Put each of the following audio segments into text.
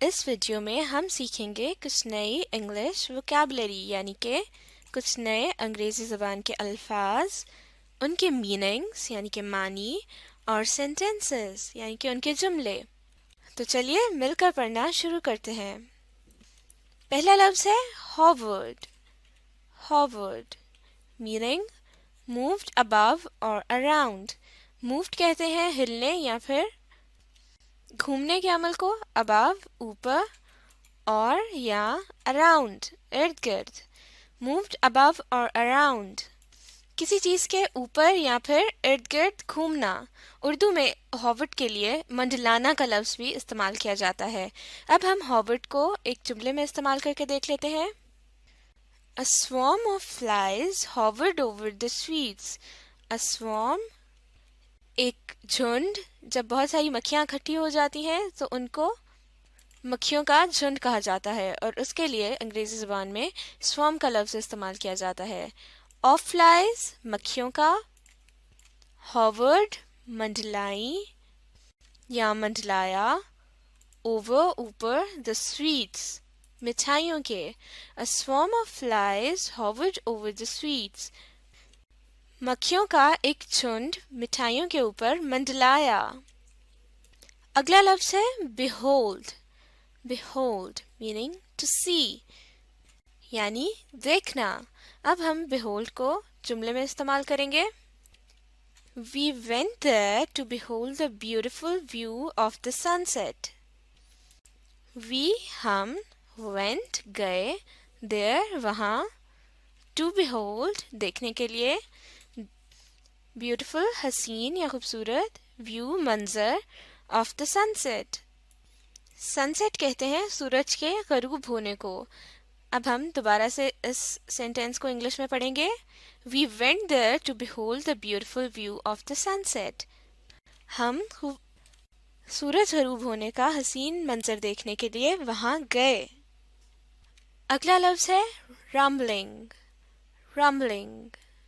اس video میں ہم سیکھیں گے کچھ نئی انگلش ووکیبلری یعنی کہ کچھ نئے انگریزی زبان کے الفاظ، ان کے میننگز یعنی کہ معنی، اور سینٹینسز یعنی کہ ان کے جملے۔ تو چلیے مل کر پڑھنا شروع کرتے ہیں۔ پہلا لفظ ہے ہوورڈ۔ ہوورڈ میننگ مووڈ ابو اور اراؤنڈ۔ مووڈ کہتے ہیں ہلنے یا پھر گھومنے کے عمل کو، ابو اوپر اور یا اراؤنڈ ارد گرد۔ مووڈ ابو اور اراؤنڈ کسی چیز کے اوپر یا پھر ارد گرد گھومنا۔ اردو میں ہوورڈ کے لیے منڈلانا کا لفظ بھی استعمال کیا جاتا ہے۔ اب ہم ہوورڈ کو ایک جملے میں استعمال کر کے دیکھ لیتے ہیں۔ A swarm of flies hovered over the streets. A swarm ایک جھنڈ، جب بہت ساری مکھیاں اکٹھی ہو جاتی ہیں تو ان کو مکھیوں کا جھنڈ کہا جاتا ہے، اور اس کے لیے انگریزی زبان میں سوارم کا لفظ استعمال کیا جاتا ہے۔ آف فلائز مکھیوں کا، ہوورڈ منڈلائی یا منڈلایا، اوور اوپر، دا اسٹریٹس مٹھائیوں کے۔ A swarm of flies hovered over the streets. مکھیوں کا ایک جھنڈ مٹھائیوں کے اوپر منڈلایا۔ اگلا لفظ ہے behold. Behold meaning to see یعنی دیکھنا۔ اب ہم behold کو جملے میں استعمال کریں گے۔ We went there to behold the beautiful view of the sunset. We ہم went گئے there وہاں to behold دیکھنے کے لیے beautiful حسین یا خوبصورت view منظر of the sunset. sunset کہتے ہیں سورج کے غروب ہونے کو۔ اب ہم دوبارہ سے اس سینٹینس کو انگلش میں پڑھیں گے۔ We went there to behold the beautiful view of the sunset. ہم سورج غروب ہونے کا حسین منظر دیکھنے کے لیے وہاں گئے۔ اگلا لفظ ہے rumbling. rumbling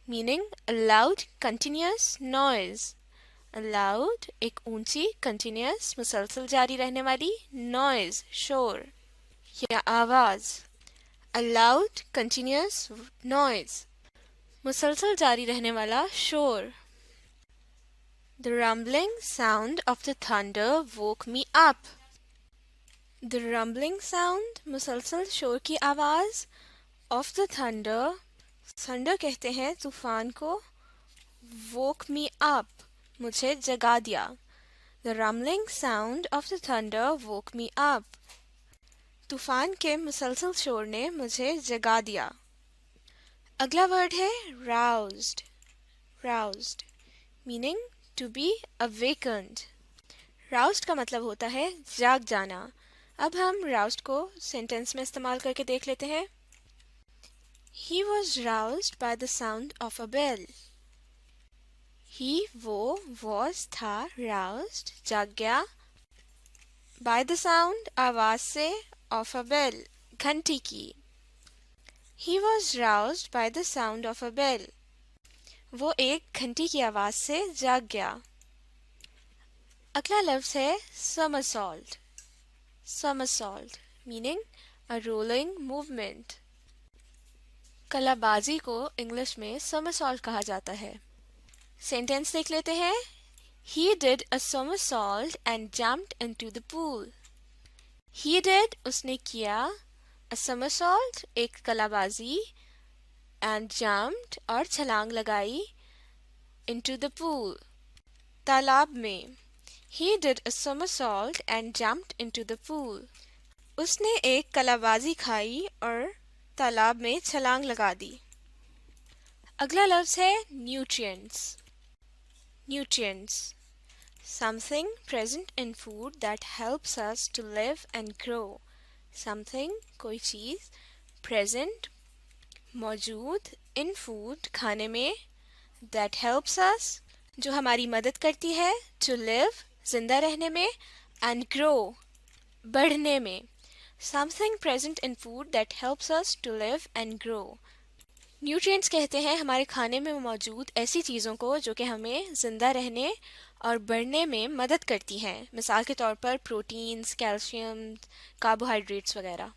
meaning a loud continuous noise. a loud ایک اونچی continuous مسلسل جاری رہنے والی noise شور یا آواز۔ a loud continuous noise مسلسل جاری رہنے والا شور۔ The rumbling sound of the thunder woke me up. The rumbling sound مسلسل شور کی آواز of the thunder thunder کہتے ہیں طوفان کو، woke me up مجھے جگا دیا۔ The rumbling sound of the thunder woke me up طوفان کے مسلسل شور نے مجھے جگا دیا۔ اگلا ورڈ ہے roused. roused meaning to be awakened. roused کا مطلب ہوتا ہے جاگ جانا۔ اب ہم roused کو سینٹینس میں استعمال کر کے دیکھ لیتے ہیں۔ He was roused by the sound of a bell. He وہ was تھا roused جاگ گیا by the sound آواز سے of a bell گھنٹی کی۔ He was roused by the sound of a bell. وہ ایک گھنٹی کی آواز سے جاگ گیا۔ اگلا لفظ ہے somersault. somersault meaning a rolling movement. کلا بازی کو انگلش میں somersault کہا جاتا ہے۔ سینٹینس دیکھ لیتے ہیں۔ He did a somersault and jumped into the pool. He did اس نے کیا a somersault ایک کلا بازی and jumped اور چھلانگ لگائی into the pool تالاب میں۔ He did a somersault and jumped into the pool. اس نے ایک کلا بازی کھائی اور تالاب میں چھلانگ لگا دی۔ اگلا لفظ ہے nutrients. nutrients something present in food that helps us to live and grow. something کوئی چیز present موجود in food کھانے میں that helps us جو ہماری مدد کرتی ہے to live زندہ رہنے میں and grow بڑھنے میں۔ something present in food that helps us to live and grow. Nutrients کہتے ہیں ہمارے کھانے میں موجود ایسی چیزوں کو جو کہ ہمیں زندہ رہنے اور بڑھنے میں مدد کرتی ہیں، مثال کے طور پر پروٹینز، کیلشیم، کاربوہائیڈریٹس وغیرہ۔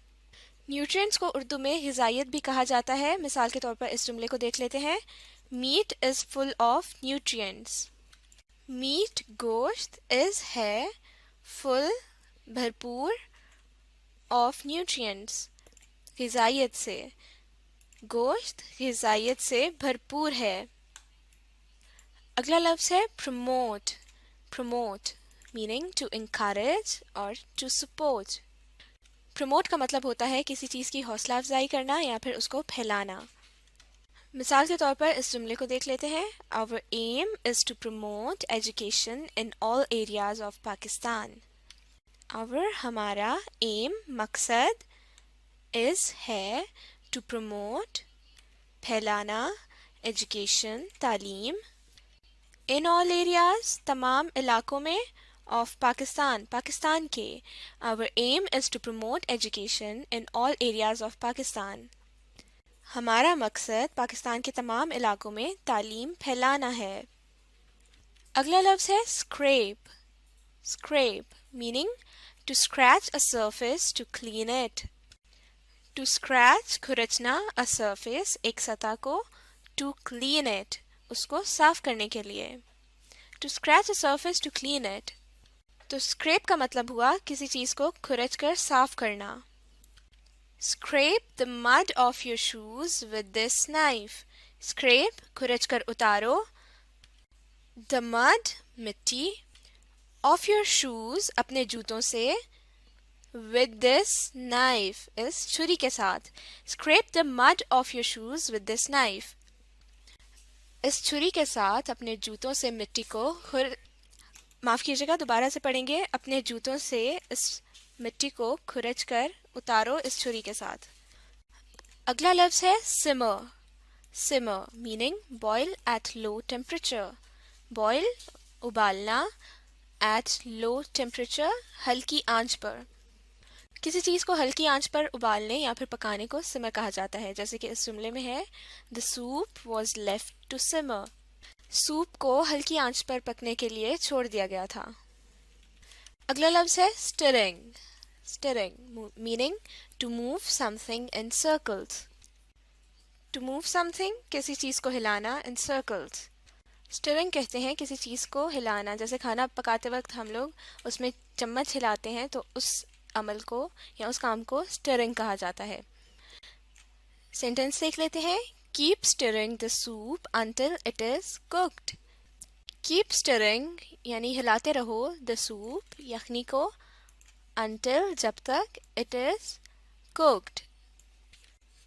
نیوٹرینٹس کو اردو میں غذائیت بھی کہا جاتا ہے، مثال کے طور پر اس جملے کو دیکھ لیتے ہیں، meat is full of nutrients. Meat گوشت از ہے فل بھرپور آف نیوٹرینٹس غذائیت سے، گوشت غذائیت سے بھرپور ہے۔ اگلا لفظ ہے promote. Promote meaning to encourage اور ٹو سپورٹ۔ پروموٹ کا مطلب ہوتا ہے کسی چیز کی حوصلہ افزائی کرنا یا پھر اس کو پھیلانا۔ مثال کے طور پر اس جملے کو دیکھ لیتے ہیں، Our aim is to promote education in all areas of Pakistan۔ Our ہمارا aim مقصد is ہے to promote پھیلانا education تعلیم in all areas تمام علاقوں میں of پاکستان پاکستان کے۔ Our aim is to promote education in all areas of Pakistan۔ ہمارا مقصد پاکستان کے تمام علاقوں میں تعلیم پھیلانا ہے۔ اگلا لفظ ہے scrape۔ scrape meaning to scratch a surface to clean it۔ to scratch کھرچنا a surface ایک سطح کو، to clean it اس کو صاف کرنے کے لیے۔ to scratch a surface to clean it۔ تو scrape کا مطلب ہوا کسی چیز کو کھرچ کر صاف کرنا۔ scrape the mud off your shoes with this knife۔ scrape کھرچ کر اتارو، the mud مٹی، off your shoes اپنے جوتوں سے، with this knife اس چھری کے ساتھ۔ scrape the mud off your shoes with this knife۔ اس چھری کے ساتھ اپنے جوتوں سے مٹی کو معاف کیجیے گا، دوبارہ سے پڑھیں گے، اپنے جوتوں سے اس مٹی کو کھرچ کر اتارو اس چھری کے ساتھ۔ اگلا لفظ ہے simmer۔ simmer meaning boil at low temperature۔ boil ابالنا، at low temperature ہلکی آنچ پر۔ کسی چیز کو ہلکی آنچ پر ابالنے یا پھر پکانے کو simmer کہا جاتا ہے، جیسے کہ اس جملے میں ہے the soup was left to simmer۔ Soup کو ہلکی آنچ پر پکنے کے لیے چھوڑ دیا گیا تھا۔ اگلا لفظ ہے stirring۔ stirring meaning to move something in circles۔ to move something کسی چیز کو ہلانا in circles۔ stirring کہتے ہیں کسی چیز کو ہلانا، جیسے کھانا پکاتے وقت ہم لوگ اس میں چمچ ہلاتے ہیں تو اس عمل کو یا اس کام کو stirring کہا جاتا ہے۔ سینٹنس دیکھ لیتے ہیں، keep stirring the soup until it is cooked۔ keep stirring یعنی ہلاتے رہو the soup یخنی کو، until جب تک it is cooked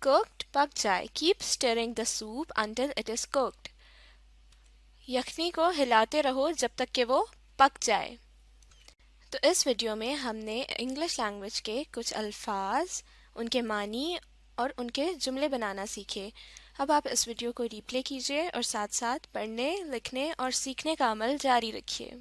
cooked پک جائے۔ keep stirring the soup until it is cooked۔ یخنی کو ہلاتے رہو جب تک کہ وہ پک جائے۔ تو اس ویڈیو میں ہم نے انگلش لینگویج کے کچھ الفاظ، ان کے معنی اور ان کے جملے بنانا سیکھے۔ اب آپ اس ویڈیو کو ری پلے کیجیے اور ساتھ ساتھ پڑھنے، لکھنے اور سیکھنے کا عمل جاری رکھیے۔